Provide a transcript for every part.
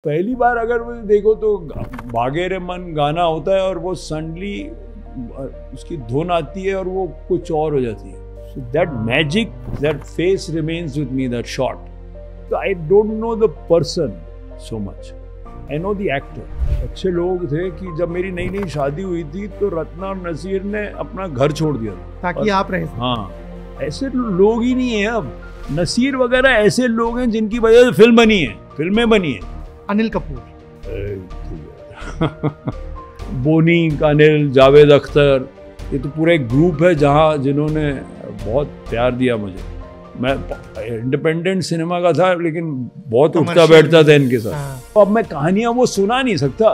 पहली बार अगर वो देखो तो भागे रे मन गाना होता है और वो सडनली उसकी धुन आती है और वो कुछ और हो जाती है. So that magic, that face remains with me, that shot. I don't know the person so much, I know the actor. अच्छे लोग थे कि जब मेरी नई नई शादी हुई थी तो रत्ना और नसीर ने अपना घर छोड़ दिया था ताकि आप रहे. हाँ, ऐसे लोग ही नहीं है अब. नसीर वगैरह ऐसे लोग हैं जिनकी वजह से फिल्म बनी है, फिल्में बनी है. अनिल कपूर, बोनी, अनिल, जावेद अख्तर, ये तो पूरा एक ग्रुप है जहाँ जिन्होंने बहुत प्यार दिया मुझे. मैं इंडिपेंडेंट सिनेमा का था लेकिन बहुत उठता बैठता था इनके साथ. तो अब मैं कहानियाँ वो सुना नहीं सकता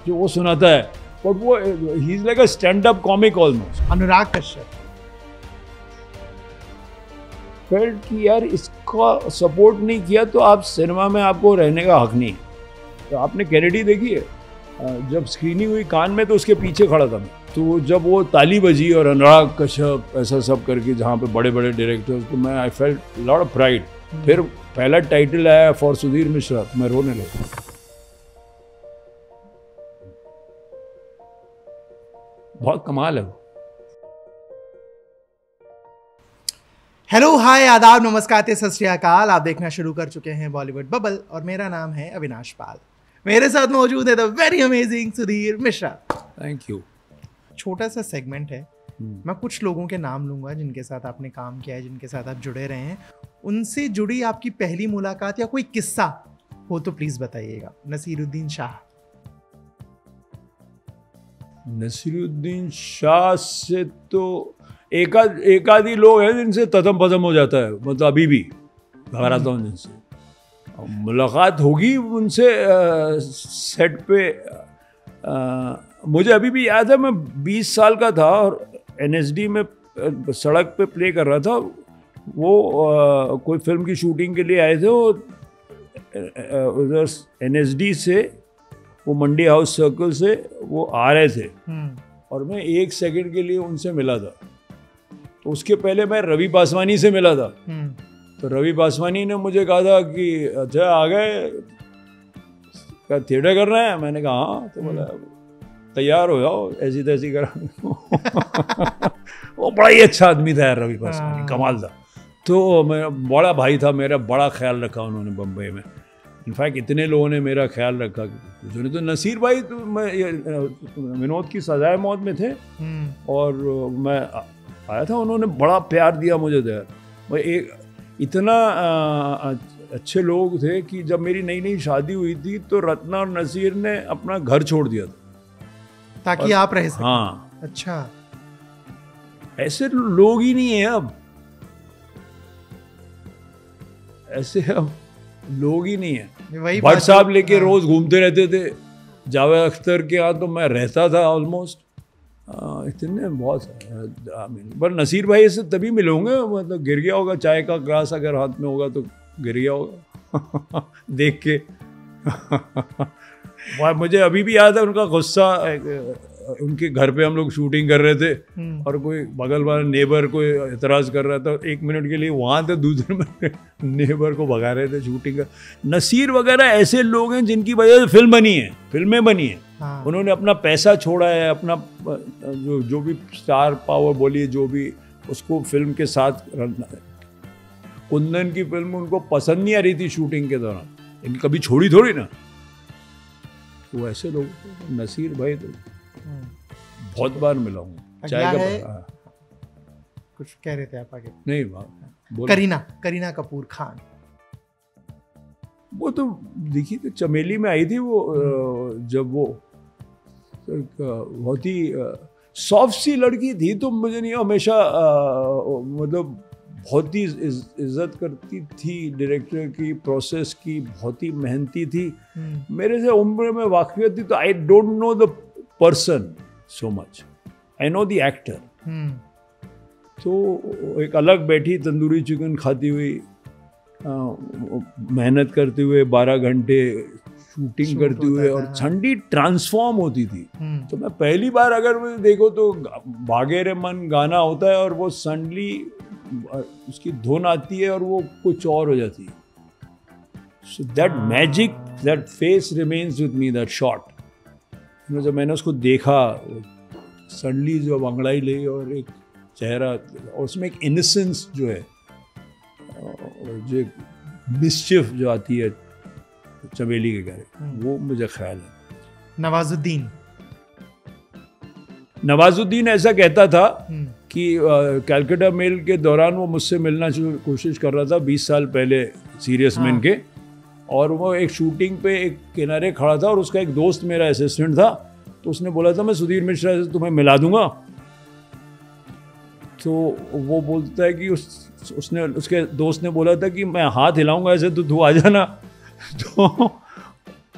जो वो सुनाता है, बट वो he is like a stand up comic almost. Anurag Kashyap, felt कि यार इसका सपोर्ट नहीं किया तो आप सिनेमा में आपको रहने का हक नहीं है. तो आपने कैनेडी देखी है? जब स्क्रीनिंग हुई कान में तो उसके पीछे खड़ा था मैं. तो जब वो ताली बजी और अनुराग कश्यप ऐसा सब करके जहाँ पे बड़े बड़े डायरेक्टर्स, तो मैं I felt lot of pride. फिर पहला टाइटल आया फॉर सुधीर मिश्रा, मैं रोने लगा. बहुत कमाल है. हेलो, हाय, आदाब, नमस्कार, सत श्री अकाल. आप देखना शुरू कर चुके हैं बॉलीवुड बबल और मेरा नाम है अविनाश पाल. मेरे साथ मौजूद है the very amazing Sudhir Mishra. Thank you. छोटा सा सेगमेंट है, मैं कुछ लोगों के नाम लूंगा जिनके साथ आपने काम किया है, जिनके साथ आप जुड़े रहे हैं. उनसे जुड़ी आपकी पहली मुलाकात या कोई किस्सा हो तो प्लीज बताइएगा. नसीरुद्दीन शाह. नसीरुद्दीन शाह से तो एक आधी लोग हैं जिनसे तथम पथम हो जाता है, मतलब अभी भी घबराता हूँ जिनसे. मुलाकात होगी उनसे सेट पे. मुझे अभी भी याद है, मैं 20 साल का था और NSD में सड़क पे प्ले कर रहा था. वो कोई फिल्म की शूटिंग के लिए आए थे. वो उधर NSD से, वो मंडी हाउस सर्कल से वो आ रहे थे और मैं 1 सेकंड के लिए उनसे मिला था. तो उसके पहले मैं रवि बासवानी से मिला था. तो रवि बासवानी ने मुझे कहा था कि अच्छा आ गए, क्या थिएटर कर रहे हैं? मैंने कहा हाँ. तो बोला तैयार हो जाओ, ऐसी तैसी करा. वो बड़ा ही अच्छा आदमी था यार, रवि बासवानी कमाल था. तो मेरा बड़ा भाई था, मेरा बड़ा ख्याल रखा उन्होंने बम्बई में. इनफैक्ट इतने लोगों ने मेरा ख्याल रखा. तो नसीर भाई, तो मैं विनोद की सजाए मौत में थे और मैं आया था, उन्होंने बड़ा प्यार दिया मुझे यार. भाई एक इतना अच्छे लोग थे कि जब मेरी नई नई शादी हुई थी तो रत्ना और नसीर ने अपना घर छोड़ दिया था ताकि आप रहे सकें. हाँ. अच्छा, ऐसे लोग ही नहीं है अब. ऐसे अब लोग ही नहीं है. भट्ट साहब लेके रोज घूमते रहते थे. जावेद अख्तर के यहाँ तो मैं रहता था ऑलमोस्ट. इतने बहुत पर नसीर भाई से तभी मिले होंगे, मतलब गिर गया होगा, चाय का ग्लास अगर हाथ में होगा तो गिर गया होगा देख के. मुझे अभी भी याद है उनका गुस्सा. उनके घर पे हम लोग शूटिंग कर रहे थे और कोई बगल वाला नेबर कोई एतराज़ कर रहा था. 1 मिनट के लिए वहाँ थे, दूसरे में नेबर को भगा रहे थे शूटिंग का. नसीर वगैरह ऐसे लोग हैं जिनकी वजह से फिल्म बनी है, फिल्में बनी है. हाँ. उन्होंने अपना पैसा छोड़ा है, अपना जो भी स्टार पावर बोलिए, जो भी, उसको फिल्म के साथ रखना है. कुंदन की फिल्म उनको पसंद नहीं आ रही थी शूटिंग के दौरान, इनकी कभी छोड़ी थोड़ी ना. वो ऐसे लोग. नसीर भाई तो बहुत बार मिला हूँ. चाय का कुछ कह रहे थे आप आगे? नहीं, करीना कपूर खान. वो तो देखिए तो चमेली में आई थी वो. जब वो बहुत ही सॉफ्ट सी लड़की थी, तो मुझे नहीं, हमेशा मतलब बहुत ही इज्जत करती थी डायरेक्टर की, प्रोसेस की. बहुत ही मेहनती थी. मेरे से उम्र में वाक़ियत थी. तो I don't know the person so much, I know the actor. तो एक अलग बैठी तंदूरी चिकन खाती हुई, मेहनत करते हुए 12 घंटे शूटिंग करते हुए, और ठंडी ट्रांसफॉर्म होती थी. तो मैं पहली बार अगर देखो तो भागे रे मन गाना होता है और वो सडनली उसकी धुन आती है और वो कुछ और हो जाती है. So that magic that face remains with me, that shot. जब मैंने उसको देखा, सडनली जो अंगड़ाई ले और एक चेहरा, और उसमें एक इनोसेंस जो है, और जो मिस्चिफ जो आती है चमेली के घर, वो मुझे ख्याल है। नवाजुद्दीन ऐसा कहता था कि कैलकाटा मेल के दौरान वो मुझसे मिलना कोशिश कर रहा था 20 साल पहले सीरियस मैन के, और वो एक शूटिंग पे एक किनारे खड़ा था और उसका एक दोस्त मेरा असिस्टेंट था, तो उसने बोला था मैं सुधीर मिश्रा से तुम्हें मिला दूंगा। तो वो बोलता है कि उसने उसके दोस्त ने बोला था कि मैं हाथ हिलाऊंगा ऐसे तो तू आ जाना। तो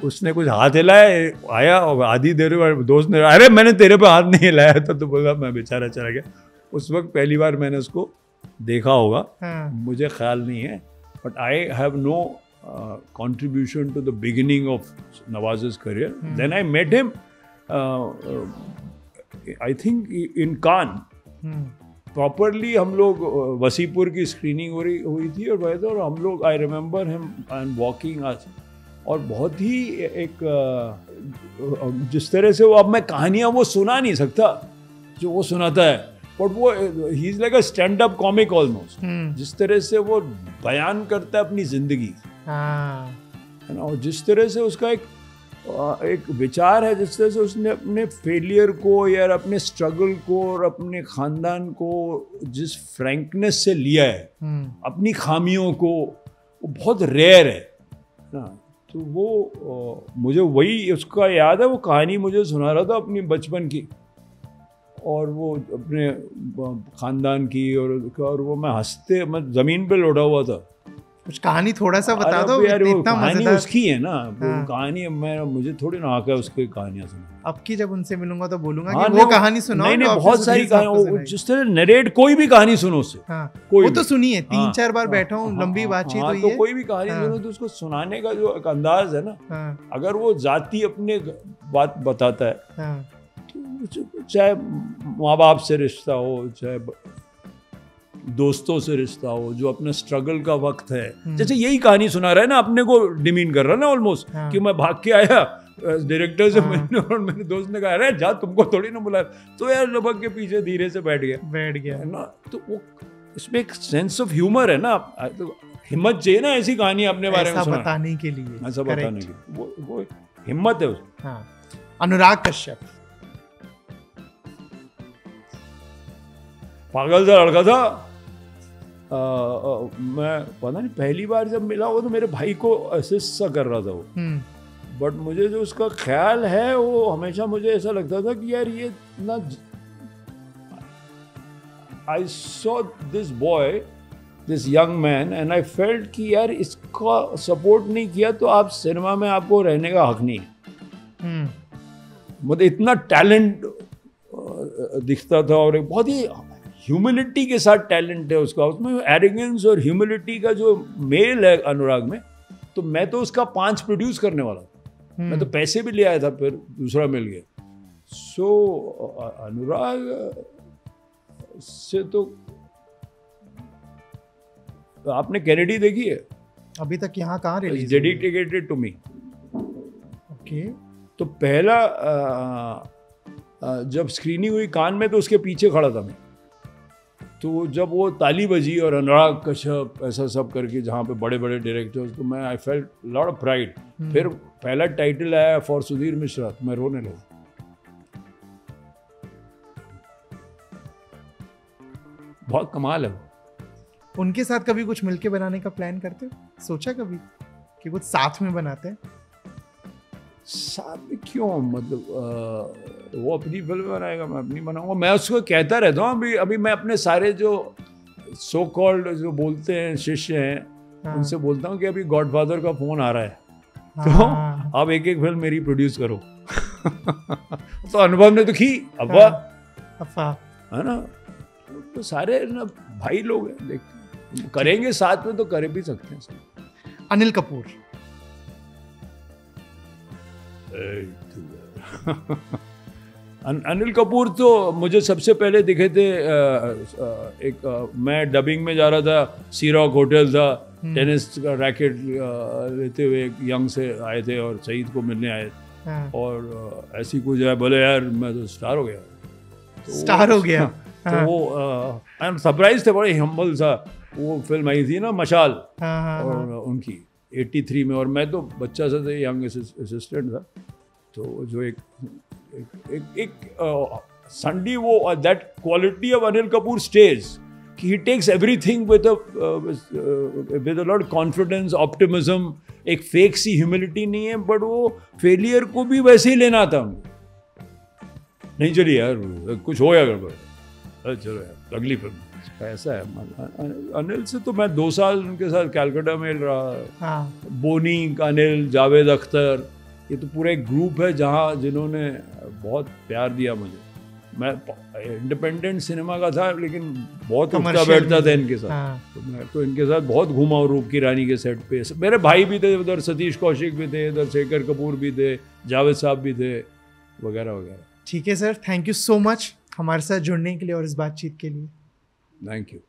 उसने कुछ हाथ हिलाया, आया, और आधी देर में दोस्त ने, अरे मैंने तेरे पे हाथ नहीं हिलाया था, तो बोला मैं बेचारा चला गया। उस वक्त पहली बार मैंने उसको देखा होगा, मुझे ख्याल नहीं है, but I have no contribution to the beginning of Nawaz's career. Then I met him, I think in Cannes. Properly हम लोग वसीपुर की स्क्रीनिंग हुई थी और वह, और हम लोग, I remember him and walking आज, और बहुत ही एक जिस तरह से वो, अब मैं कहानियाँ वो सुना नहीं सकता जो वो सुनाता है, बट वो he is like a stand up comic almost, जिस तरह से वो बयान करता है अपनी जिंदगी, है ना, और जिस तरह से उसका एक विचार है, जिस तरह से उसने अपने फेलियर को या अपने स्ट्रगल को और अपने खानदान को जिस फ्रैंकनेस से लिया है, अपनी खामियों को, वो बहुत रेयर है ना। तो वो मुझे वही उसका याद है, वो कहानी मुझे सुना रहा था अपनी बचपन की, और वो अपने खानदान की, और वो मैं हंसते, मैं ज़मीन पे लौटा हुआ था। कुछ कहानी थोड़ा सा बता दो यार, वो कहानी उसकी है ना, कहानी मुझे थोड़ी ना आकर उसकी कहानियां सुना। अब की जब उनसे मिलूंगा तो बोलूंगा कि वो कहानी सुनाओ। नहीं, बहुत सारी कहानी, जिस तरह नरेट, कोई भी कहानी सुनो उससे, वो तो सुनिए, 3-4 बार बैठा हूँ, लंबी बातचीत हुई है, तो कोई भी कहानी सुनो तो उसको सुनाने का जो एक अंदाज है ना, अगर वो जाती अपने बात बताता है, चाहे माँ बाप से रिश्ता हो, चाहे दोस्तों से रिश्ता हो, जो अपना स्ट्रगल का वक्त है, जैसे यही कहानी सुना रहा है ना, अपने को डिमीन कर रहा है ना ऑलमोस्ट, कि मैं भाग के आया डायरेक्टर से मिलने, और मेरे दोस्त ने कहा अरे जा, तुमको थोड़ी ना बुलाया, तो यार लपक के पीछे धीरे से बैठ गया है ना। तो वो इसमें एक सेंस ऑफ ह्यूमर है ना, तो हिम्मत चाहिए ना ऐसी कहानी अपने बारे में बताने के लिए, ऐसा बताने के लिए, वो हिम्मत है उसमें। अनुराग कश्यप पागल सा लड़का था। मैं पता नहीं, पहली बार जब मिला वो तो मेरे भाई को असिस्ट सा कर रहा था वो, बट मुझे जो उसका ख्याल है, वो हमेशा मुझे ऐसा लगता था कि यार ये ना, I saw this boy, this young man, and I felt कि यार इसका सपोर्ट नहीं किया तो आप सिनेमा में आपको रहने का हक नहीं। मतलब इतना टैलेंट दिखता था, और एक बहुत ही ह्यूमिलिटी के साथ टैलेंट है उसका, उसमें एरोगेंस और ह्यूमिलिटी का जो मेल है अनुराग में। तो मैं तो उसका 5 प्रोड्यूस करने वाला था, मैं तो पैसे भी ले आया था, फिर दूसरा मिल गया। सो अनुराग से तो, आपने कैनेडी देखी है? अभी तक यहाँ कहाँ release? Dedicated to me. Okay. तो पहला जब स्क्रीनिंग हुई कान में, तो उसके पीछे खड़ा था मैं, तो जब वो ताली बजी और अनुराग कश्यप ऐसा सब करके, जहाँ पे बड़े बड़े डायरेक्टर्स, तो मैं I felt lot of pride. फिर पहला टाइटल आया फॉर सुधीर मिश्रा, तो मैं रोने लगा। बहुत कमाल है। उनके साथ कभी कुछ मिलके बनाने का प्लान करते हो? सोचा कभी कि कुछ साथ में बनाते हैं? साथ में क्यों, मतलब वो अपनी फिल्म बनाएगा, मैं अपनी बनाऊंगा। मैं उसको कहता रहता हूँ, अभी मैं अपने सारे जो सो कॉल्ड जो बोलते हैं शिष्य हैं, उनसे बोलता हूँ कि अभी गॉडफादर का फोन आ रहा है, तो आप एक फिल्म मेरी प्रोड्यूस करो। तो अनुभव ने तो की, अब्बा है ना, तो सारे ना भाई लोग हैं, देखते करेंगे साथ में तो कर भी सकते हैं। अनिल कपूर अनिल कपूर तो मुझे सबसे पहले दिखे थे मैं डबिंग में जा रहा था, सी रॉक होटल था, टेनिस का रैकेट लेते हुए एक यंग से आए थे और सईद को मिलने आए। और ऐसी कुछ है, बोले यार मैं तो स्टार हो गया। स्टार हो गया। तो वो आई एम सरप्राइज थे, बड़े हम्बल सा। वो फिल्म आई थी ना मशाल, और उनकी 83 में, और मैं तो बच्चा सा था, यंग असिस्टेंट था। तो जो एक संडी, वो that quality of Anil Kapoor stage, कि he takes everything with a lot confidence, optimism, एक फेक सी ह्यूमिलिटी नहीं है, बट वो फेलियर को भी वैसे ही लेना था उनको। नहीं चलिए यार, कुछ हो या गड़बड़, चलो यार अगली फिल्म। ऐसा है अनिल से। तो मैं 2 साल उनके साथ कैलकाटा में रहा। बोनी, अनिल, जावेद अख्तर, ये तो पूरा एक ग्रुप है जहाँ जिन्होंने बहुत प्यार दिया मुझे। मैं इंडिपेंडेंट सिनेमा का था, लेकिन बहुत उठता बैठता था इनके साथ। तो मैं तो इनके साथ बहुत घूमा हूँ, रूप की रानी के सेट पे। मेरे भाई भी थे उधर, सतीश कौशिक भी थे इधर, शेखर कपूर भी थे, जावेद साहब भी थे, वगैरह वगैरह। ठीक है sir, thank you so much हमारे साथ जुड़ने के लिए और इस बातचीत के लिए। Thank you.